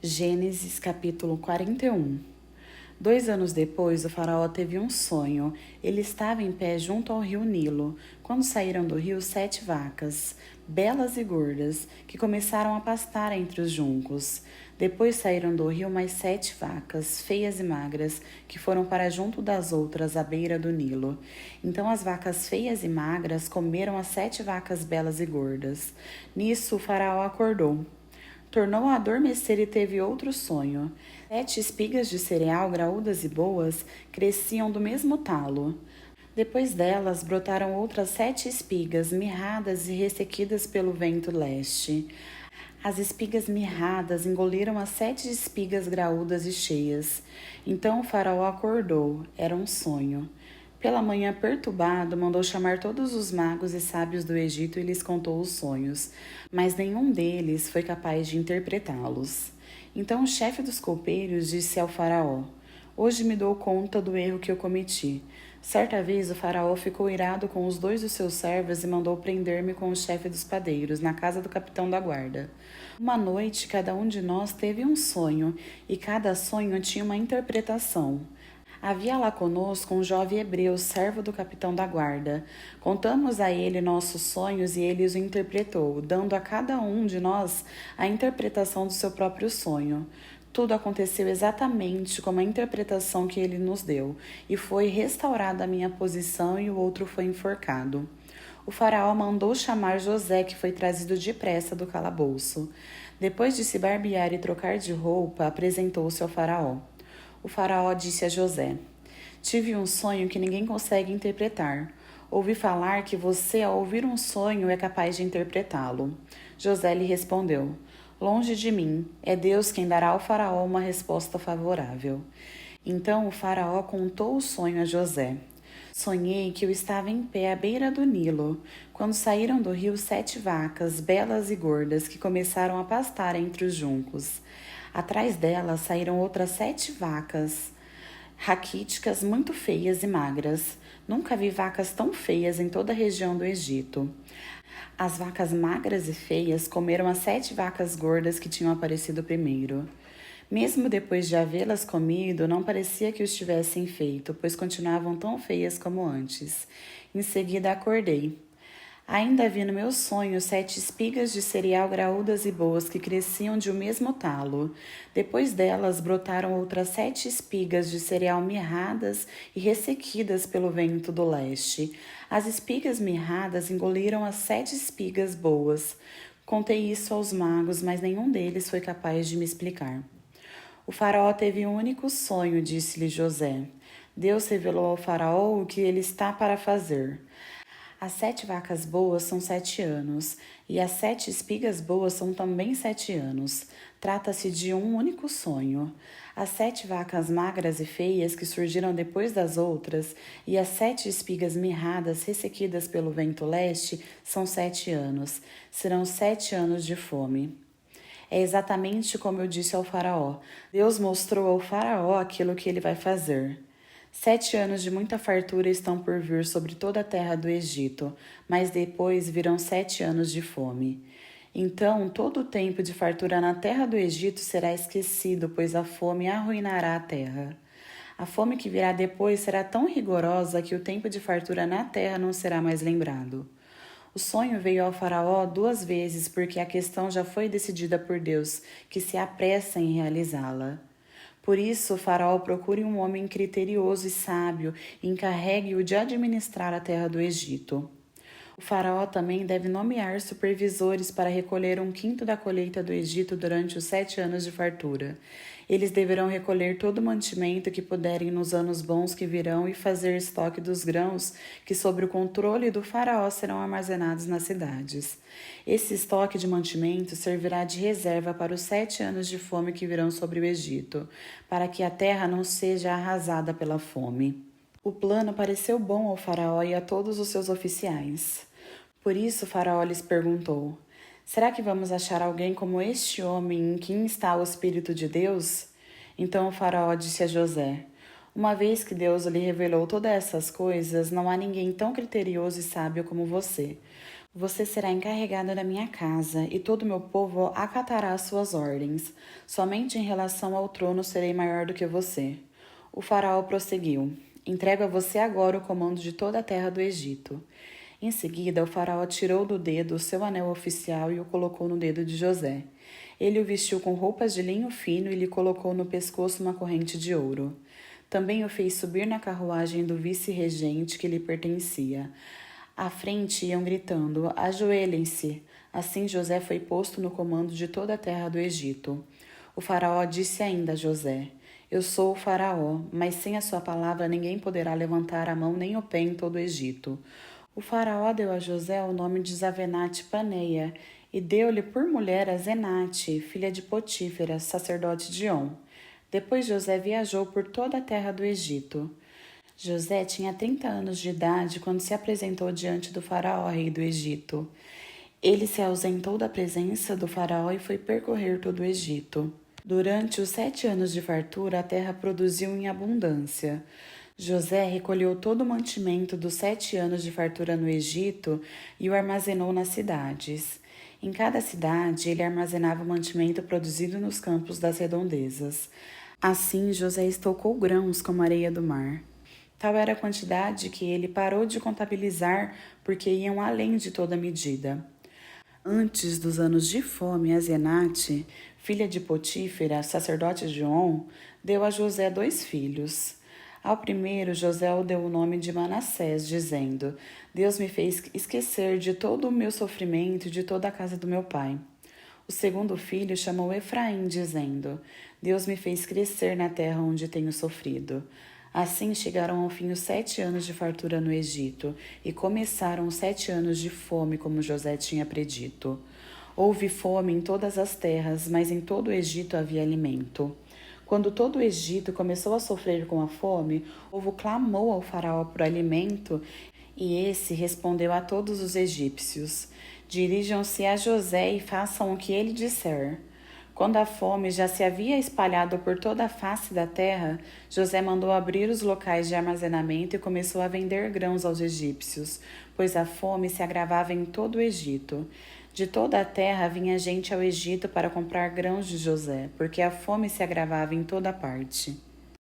Gênesis capítulo 41. 2 anos depois, o faraó teve um sonho. Ele estava em pé junto ao rio Nilo, quando saíram do rio 7 vacas, belas e gordas, que começaram a pastar entre os juncos. Depois saíram do rio mais 7 vacas, feias e magras, que foram para junto das outras à beira do Nilo. Então as vacas feias e magras comeram as 7 vacas belas e gordas. Nisso o faraó acordou. Tornou a adormecer e teve outro sonho. 7 espigas de cereal graúdas e boas cresciam do mesmo talo. Depois delas brotaram outras 7 espigas, mirradas e ressequidas pelo vento leste. As espigas mirradas engoliram as 7 espigas graúdas e cheias. Então o faraó acordou. Era um sonho. Pela manhã, perturbado, mandou chamar todos os magos e sábios do Egito e lhes contou os sonhos, mas nenhum deles foi capaz de interpretá-los. Então o chefe dos copeiros disse ao faraó: Hoje me dou conta do erro que eu cometi. Certa vez o faraó ficou irado com os 2 dos seus servos e mandou prender-me com o chefe dos padeiros, na casa do capitão da guarda. Uma noite, cada um de nós teve um sonho, e cada sonho tinha uma interpretação. Havia lá conosco um jovem hebreu, servo do capitão da guarda. Contamos a ele nossos sonhos e ele os interpretou, dando a cada um de nós a interpretação do seu próprio sonho. Tudo aconteceu exatamente como a interpretação que ele nos deu, e foi restaurada a minha posição e o outro foi enforcado. O faraó mandou chamar José, que foi trazido depressa do calabouço. Depois de se barbear e trocar de roupa, apresentou-se ao faraó. O faraó disse a José: Tive um sonho que ninguém consegue interpretar. Ouvi falar que você, ao ouvir um sonho, é capaz de interpretá-lo. José lhe respondeu: Longe de mim, é Deus quem dará ao faraó uma resposta favorável. Então o faraó contou o sonho a José. Sonhei que eu estava em pé à beira do Nilo, quando saíram do rio 7 vacas, belas e gordas, que começaram a pastar entre os juncos. Atrás delas saíram outras 7 vacas, raquíticas, muito feias e magras. Nunca vi vacas tão feias em toda a região do Egito. As vacas magras e feias comeram as 7 vacas gordas que tinham aparecido primeiro. Mesmo depois de havê-las comido, não parecia que os tivessem feito, pois continuavam tão feias como antes. Em seguida acordei. Ainda vi no meu sonho 7 espigas de cereal graúdas e boas que cresciam de um mesmo talo. Depois delas brotaram outras 7 espigas de cereal mirradas e ressequidas pelo vento do leste. As espigas mirradas engoliram as 7 espigas boas. Contei isso aos magos, mas nenhum deles foi capaz de me explicar. O faraó teve um único sonho, disse-lhe José. Deus revelou ao faraó o que ele está para fazer. As 7 vacas boas são 7 anos, e as 7 espigas boas são também 7 anos. Trata-se de um único sonho. As 7 vacas magras e feias que surgiram depois das outras, e as 7 espigas mirradas ressequidas pelo vento leste, são 7 anos. Serão 7 anos de fome. É exatamente como eu disse ao faraó. Deus mostrou ao faraó aquilo que ele vai fazer. 7 anos de muita fartura estão por vir sobre toda a terra do Egito, mas depois virão 7 anos de fome. Então todo o tempo de fartura na terra do Egito será esquecido, pois a fome arruinará a terra. A fome que virá depois será tão rigorosa que o tempo de fartura na terra não será mais lembrado. O sonho veio ao faraó 2 vezes, porque a questão já foi decidida por Deus, que se apressa em realizá-la. Por isso, o faraó procure um homem criterioso e sábio e encarregue-o de administrar a terra do Egito. O faraó também deve nomear supervisores para recolher 1/5 da colheita do Egito durante os 7 anos de fartura. Eles deverão recolher todo o mantimento que puderem nos anos bons que virão e fazer estoque dos grãos que, sob o controle do faraó, serão armazenados nas cidades. Esse estoque de mantimento servirá de reserva para os 7 anos de fome que virão sobre o Egito, para que a terra não seja arrasada pela fome. O plano pareceu bom ao faraó e a todos os seus oficiais. Por isso o faraó lhes perguntou: Será que vamos achar alguém como este homem em quem está o Espírito de Deus? Então o faraó disse a José: Uma vez que Deus lhe revelou todas essas coisas, não há ninguém tão criterioso e sábio como você. Você será encarregado da minha casa, e todo o meu povo acatará as suas ordens. Somente em relação ao trono serei maior do que você. O faraó prosseguiu: Entrego a você agora o comando de toda a terra do Egito. Em seguida, o faraó tirou do dedo o seu anel oficial e o colocou no dedo de José. Ele o vestiu com roupas de linho fino e lhe colocou no pescoço uma corrente de ouro. Também o fez subir na carruagem do vice-regente que lhe pertencia. À frente iam gritando: Ajoelhem-se! Assim José foi posto no comando de toda a terra do Egito. O faraó disse ainda a José: Eu sou o faraó, mas sem a sua palavra ninguém poderá levantar a mão nem o pé em todo o Egito. O faraó deu a José o nome de Zavenate Paneia e deu-lhe por mulher a Zenate, filha de Potífera, sacerdote de On. Depois José viajou por toda a terra do Egito. José tinha 30 anos de idade quando se apresentou diante do faraó, rei do Egito. Ele se ausentou da presença do faraó e foi percorrer todo o Egito. Durante os 7 anos de fartura, a terra produziu em abundância. José recolheu todo o mantimento dos 7 anos de fartura no Egito e o armazenou nas cidades. Em cada cidade, ele armazenava o mantimento produzido nos campos das redondezas. Assim, José estocou grãos como a areia do mar. Tal era a quantidade que ele parou de contabilizar porque iam além de toda medida. Antes dos anos de fome, a Zenate, filha de Potífera, sacerdote de On, deu a José 2 filhos. Ao primeiro, José o deu o nome de Manassés, dizendo: Deus me fez esquecer de todo o meu sofrimento e de toda a casa do meu pai. O segundo filho chamou Efraim, dizendo: Deus me fez crescer na terra onde tenho sofrido. Assim chegaram ao fim os 7 anos de fartura no Egito, e começaram os 7 anos de fome, como José tinha predito. Houve fome em todas as terras, mas em todo o Egito havia alimento. Quando todo o Egito começou a sofrer com a fome, o povo clamou ao faraó por alimento, e esse respondeu a todos os egípcios: Dirijam-se a José e façam o que ele disser. Quando a fome já se havia espalhado por toda a face da terra, José mandou abrir os locais de armazenamento e começou a vender grãos aos egípcios, pois a fome se agravava em todo o Egito. De toda a terra vinha gente ao Egito para comprar grãos de José, porque a fome se agravava em toda parte.